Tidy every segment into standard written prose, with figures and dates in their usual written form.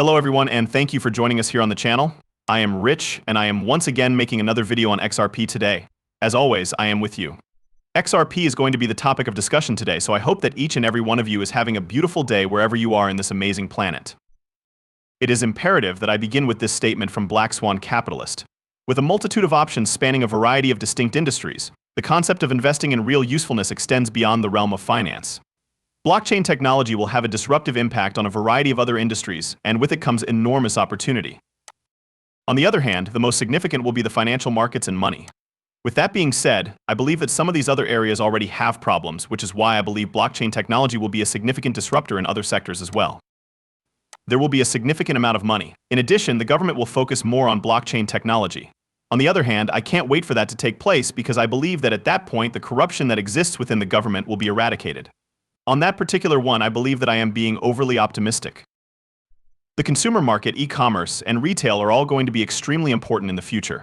Hello everyone, and thank you for joining us here on the channel. I am Rich, and I am once again making another video on XRP today. As always, I am with you. XRP is going to be the topic of discussion today, so I hope that each and every one of you is having a beautiful day wherever you are in this amazing planet. It is imperative that I begin with this statement from Black Swan Capitalist. With a multitude of options spanning a variety of distinct industries, the concept of investing in real usefulness extends beyond the realm of finance. Blockchain technology will have a disruptive impact on a variety of other industries, and with it comes enormous opportunity. On the other hand, the most significant will be the financial markets and money. With that being said, I believe that some of these other areas already have problems, which is why I believe blockchain technology will be a significant disruptor in other sectors as well. There will be a significant amount of money. In addition, the government will focus more on blockchain technology. On the other hand, I can't wait for that to take place because I believe that at that point the corruption that exists within the government will be eradicated. On that particular one, I believe that I am being overly optimistic. The consumer market, e-commerce, and retail are all going to be extremely important in the future.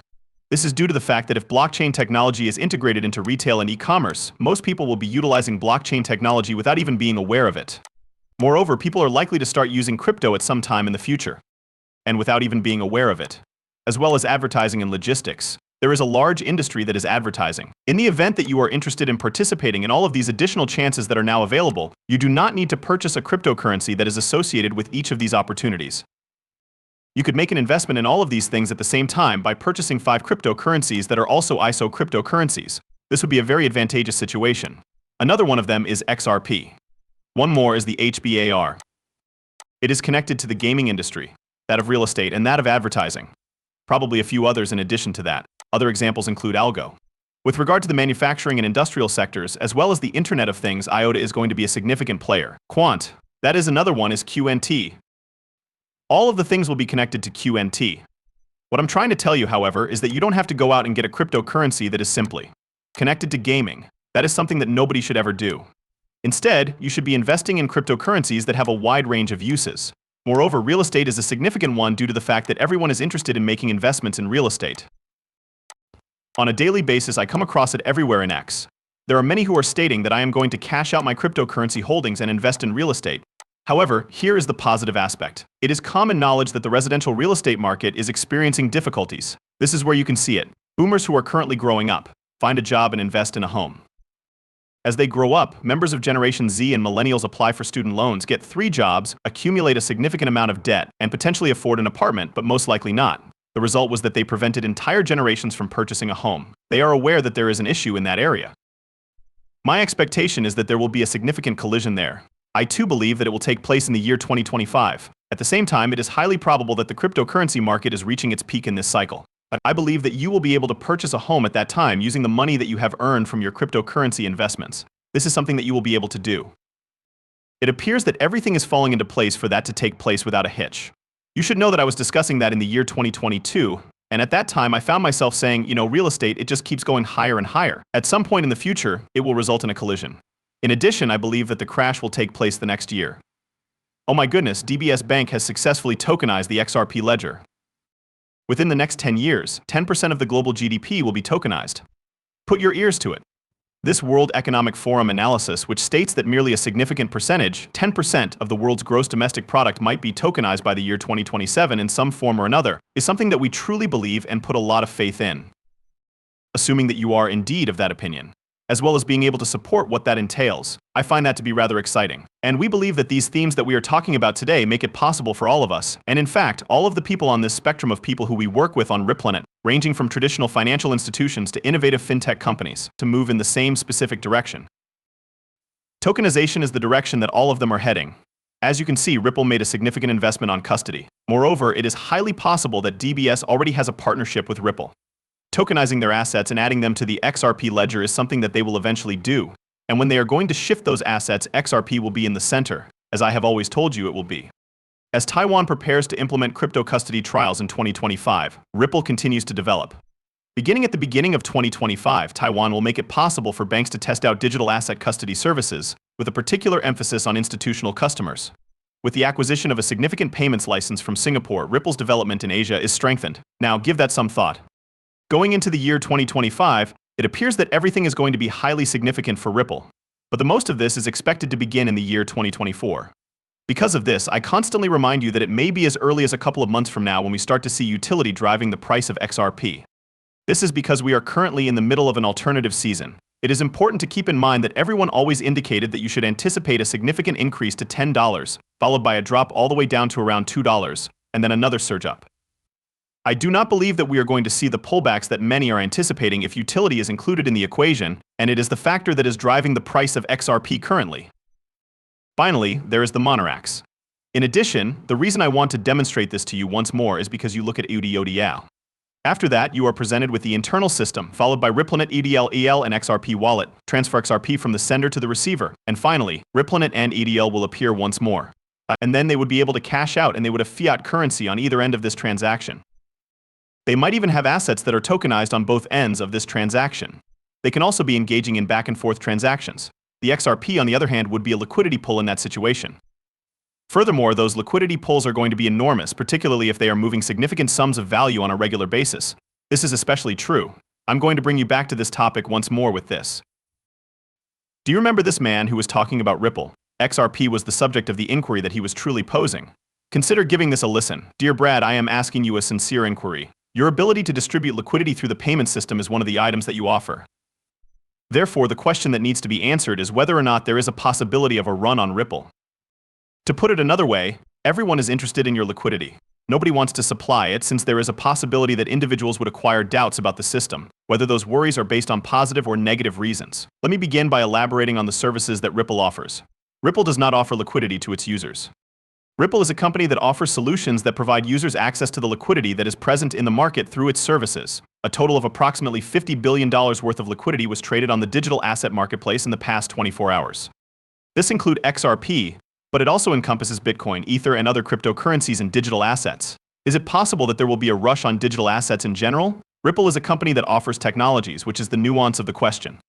This is due to the fact that if blockchain technology is integrated into retail and e-commerce, most people will be utilizing blockchain technology without even being aware of it. Moreover, people are likely to start using crypto at some time in the future, and without even being aware of it. As well as advertising and logistics, there is a large industry that is advertising. In the event that you are interested in participating in all of these additional chances that are now available, you do not need to purchase a cryptocurrency that is associated with each of these opportunities. You could make an investment in all of these things at the same time by purchasing 5 cryptocurrencies that are also ISO cryptocurrencies. This would be a very advantageous situation. Another one of them is XRP. One more is the HBAR. It is connected to the gaming industry, that of real estate, and that of advertising. Probably a few others in addition to that. Other examples include algo. With regard to the manufacturing and industrial sectors, as well as the Internet of Things, IOTA is going to be a significant player. Quant, that is another one, is QNT. All of the things will be connected to QNT. What I'm trying to tell you, however, is that you don't have to go out and get a cryptocurrency that is simply connected to gaming. That is something that nobody should ever do. Instead, you should be investing in cryptocurrencies that have a wide range of uses. Moreover, real estate is a significant one due to the fact that everyone is interested in making investments in real estate. On a daily basis, I come across it everywhere in X. There are many who are stating that I am going to cash out my cryptocurrency holdings and invest in real estate. However, here is the positive aspect. It is common knowledge that the residential real estate market is experiencing difficulties. This is where you can see it. Boomers who are currently growing up find a job and invest in a home. As they grow up, members of Generation Z and millennials apply for student loans, get 3 jobs, accumulate a significant amount of debt, and potentially afford an apartment, but most likely not. The result was that they prevented entire generations from purchasing a home. They are aware that there is an issue in that area. My expectation is that there will be a significant collision there. I too believe that it will take place in the year 2025. At the same time, it is highly probable that the cryptocurrency market is reaching its peak in this cycle. I believe that you will be able to purchase a home at that time using the money that you have earned from your cryptocurrency investments. This is something that you will be able to do. It appears that everything is falling into place for that to take place without a hitch. You should know that I was discussing that in the year 2022, and at that time I found myself saying, real estate, it just keeps going higher and higher. At some point in the future, it will result in a collision. In addition, I believe that the crash will take place the next year. Oh my goodness, DBS Bank has successfully tokenized the XRP ledger. Within the next 10 years, 10% of the global GDP will be tokenized. Put your ears to it. This World Economic Forum analysis, which states that merely a significant percentage, 10% of the world's gross domestic product might be tokenized by the year 2027 in some form or another, is something that we truly believe and put a lot of faith in. Assuming that you are indeed of that opinion, as well as being able to support what that entails, I find that to be rather exciting. And we believe that these themes that we are talking about today make it possible for all of us, and in fact, all of the people on this spectrum of people who we work with on RipPlanet, ranging from traditional financial institutions to innovative fintech companies, to move in the same specific direction. Tokenization is the direction that all of them are heading. As you can see, Ripple made a significant investment on custody. Moreover, it is highly possible that DBS already has a partnership with Ripple. Tokenizing their assets and adding them to the XRP ledger is something that they will eventually do. And when they are going to shift those assets, XRP will be in the center, as I have always told you it will be. As Taiwan prepares to implement crypto custody trials in 2025, Ripple continues to develop. Beginning at the beginning of 2025, Taiwan will make it possible for banks to test out digital asset custody services, with a particular emphasis on institutional customers. With the acquisition of a significant payments license from Singapore, Ripple's development in Asia is strengthened. Now, give that some thought. Going into the year 2025, it appears that everything is going to be highly significant for Ripple, but the most of this is expected to begin in the year 2024. Because of this, I constantly remind you that it may be as early as a couple of months from now when we start to see utility driving the price of XRP. This is because we are currently in the middle of an alternative season. It is important to keep in mind that everyone always indicated that you should anticipate a significant increase to $10, followed by a drop all the way down to around $2, and then another surge up. I do not believe that we are going to see the pullbacks that many are anticipating if utility is included in the equation, and it is the factor that is driving the price of XRP currently. Finally, there is the Monarax. In addition, the reason I want to demonstrate this to you once more is because you look at UDODL. After that, you are presented with the internal system, followed by RippleNet EDL and XRP wallet, transfer XRP from the sender to the receiver, and finally, RippleNet and EDL will appear once more. And then they would be able to cash out and they would have fiat currency on either end of this transaction. They might even have assets that are tokenized on both ends of this transaction. They can also be engaging in back and forth transactions. The XRP, on the other hand, would be a liquidity pull in that situation. Furthermore, those liquidity pulls are going to be enormous, particularly if they are moving significant sums of value on a regular basis. This is especially true. I'm going to bring you back to this topic once more with this. Do you remember this man who was talking about Ripple? XRP was the subject of the inquiry that he was truly posing. Consider giving this a listen. Dear Brad, I am asking you a sincere inquiry. Your ability to distribute liquidity through the payment system is one of the items that you offer. Therefore, the question that needs to be answered is whether or not there is a possibility of a run on Ripple. To put it another way, everyone is interested in your liquidity. Nobody wants to supply it since there is a possibility that individuals would acquire doubts about the system, whether those worries are based on positive or negative reasons. Let me begin by elaborating on the services that Ripple offers. Ripple does not offer liquidity to its users. Ripple is a company that offers solutions that provide users access to the liquidity that is present in the market through its services. A total of approximately $50 billion worth of liquidity was traded on the digital asset marketplace in the past 24 hours. This includes XRP, but it also encompasses Bitcoin, Ether, and other cryptocurrencies and digital assets. Is it possible that there will be a rush on digital assets in general? Ripple is a company that offers technologies, which is the nuance of the question.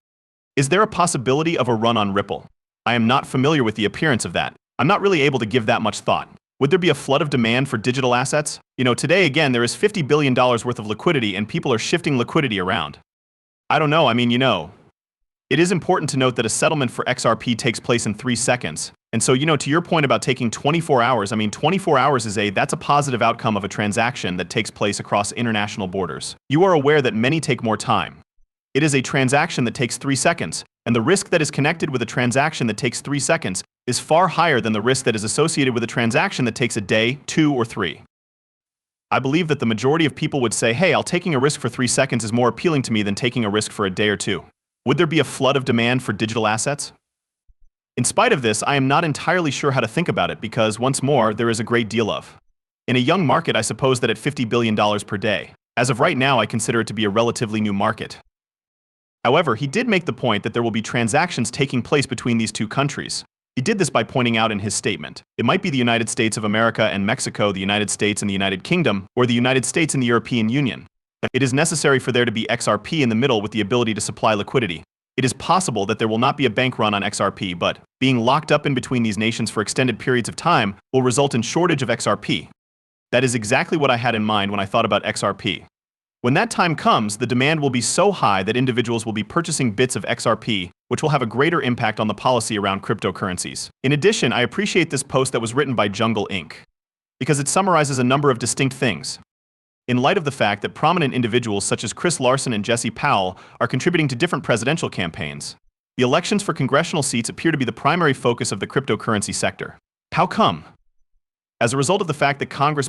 Is there a possibility of a run on Ripple? I am not familiar with the appearance of that. I'm not really able to give that much thought. Would there be a flood of demand for digital assets? Today again, there is $50 billion worth of liquidity and people are shifting liquidity around. I don't know, It is important to note that a settlement for XRP takes place in 3 seconds. And so, to your point about taking 24 hours, 24 hours that's a positive outcome of a transaction that takes place across international borders. You are aware that many take more time. It is a transaction that takes 3 seconds, and the risk that is connected with a transaction that takes 3 seconds is far higher than the risk that is associated with a transaction that takes a day, 2, or 3. I believe that the majority of people would say, hey, taking a risk for 3 seconds is more appealing to me than taking a risk for a day or 2. Would there be a flood of demand for digital assets? In spite of this, I am not entirely sure how to think about it because, once more, there is a great deal of. In a young market, I suppose that at $50 billion per day. As of right now, I consider it to be a relatively new market. However, he did make the point that there will be transactions taking place between these two countries. He did this by pointing out in his statement, it might be the United States of America and Mexico, the United States and the United Kingdom, or the United States and the European Union. It is necessary for there to be XRP in the middle with the ability to supply liquidity. It is possible that there will not be a bank run on XRP, but being locked up in between these nations for extended periods of time will result in shortage of XRP. That is exactly what I had in mind when I thought about XRP. When that time comes, the demand will be so high that individuals will be purchasing bits of XRP, which will have a greater impact on the policy around cryptocurrencies. In addition, I appreciate this post that was written by Jungle Inc. because it summarizes a number of distinct things. In light of the fact that prominent individuals such as Chris Larson and Jesse Powell are contributing to different presidential campaigns, the elections for congressional seats appear to be the primary focus of the cryptocurrency sector. How come? As a result of the fact that Congress